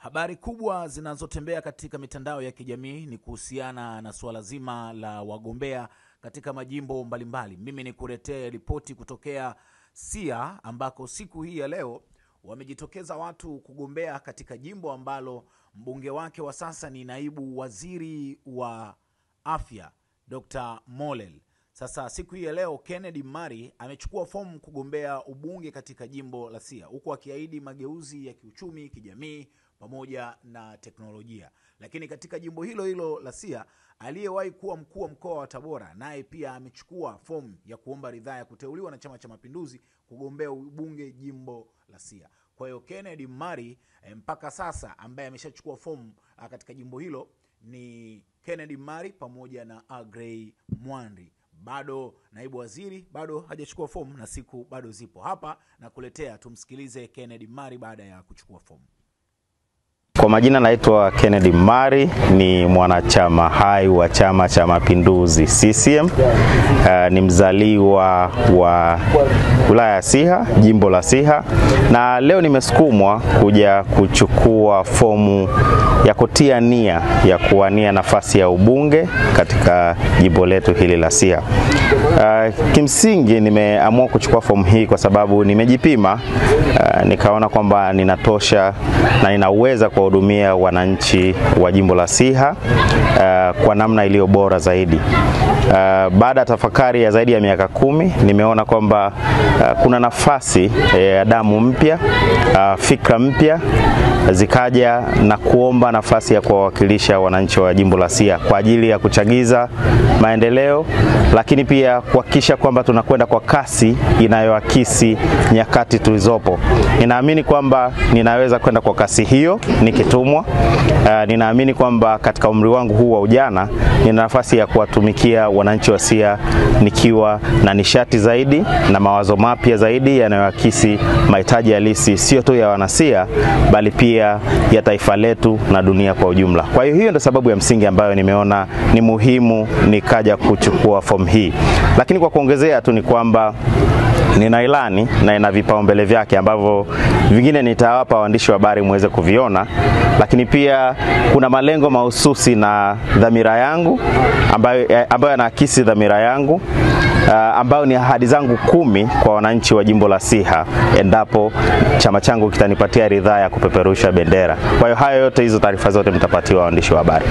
Habari kubwa zinazotembea katika mitandao ya kijamii ni kuhusiana na suala zima la wagombea katika majimbo mbalimbali. Mimi nikuletee ripoti kutokea Siha ambako siku hii ya leo wamejitokeza watu kugombea katika jimbo ambalo mbunge wake wa sasa ni naibu waziri wa afya Dr. Mollel. Sasa siku hii ya leo Kennedy Mari amechukua fomu kugombea ubunge katika jimbo la Siha, huku akiahidi mageuzi ya kiuchumi, kijamii pamoja na teknolojia. Lakini katika jimbo hilo hilo la Siha, aliyewahi kuwa mkuu wa mkoa wa Tabora naye pia amechukua fomu ya kuomba ridhaa ya kuteuliwa na Chama cha Mapinduzi kugombea ubunge jimbo la Siha. Kwa hiyo Kennedy Mari mpaka sasa ambaye ameshachukua fomu katika jimbo hilo ni Kennedy Mari pamoja na Agrey Mwandi. Bado naibu waziri bado hajachukua fomu na siku bado zipo. Hapa na kuletea tumsikilize Kennedy Mari baada ya kuchukua fomu. Kwa majina naitwa Kennedy Mari, ni mwanachama hai wa Chama cha Mapinduzi CCM. Ni mzaliwa wa wilaya ya Siha, jimbo la Siha, na leo nimesukumwa kuja kuchukua fomu ya kutia nia ya kuwania nafasi ya ubunge katika jimbo letu hili la Siha. Kimsingi nimeamua kuchukua fomu hii kwa sababu nimejipima, nikaona kwamba ninatosha na ninaweza kuwahudumia wananchi wa jimbo la Siha kwa namna iliyo bora zaidi. Baada ya tafakari ya zaidi ya miaka 10, nimeona kwamba kuna nafasi ya damu mpya, fikra mpya zikaja na kuomba nafasi ya kuwawakilisha wananchi wa jimbo la Siha kwa ajili ya kuchagiza maendeleo, lakini pia kuhakikisha kwamba tunakwenda kwa kasi inayoakisi nyakati tulizopo. Ninaamini kwamba ninaweza kwenda kwa kasi hiyo nikitumwa. Ninaamini kwamba katika umri wangu huu wa ujana nina nafasi ya kuwatumikia wananchi wa Siha nikiwa na nishati zaidi na mawazo mapya zaidi yanayoakisi mahitaji halisi sio tu ya wanasiha bali pia ya taifa letu na dunia kwa ujumla. Kwa hiyo ndio sababu ya msingi ambayo nimeona ni muhimu nikaja kuchukua fomu hii. Lakini kwa kuongezea tu ni kwamba nina ilani na ina vipaumbele vyake ambavyo vingine nitawapa waandishi wa habari muweze kuviona, lakini pia kuna malengo mahususi na dhamira yangu ambayo yanaakisi dhamira yangu, ambayo ni ahadi zangu 10 kwa wananchi wa jimbo la Siha endapo chama changu kitanipatia ridhaa ya kupeperusha bendera. Kwa hiyo hayo yote, hizo taarifa zote mtapatiwa waandishi wa habari.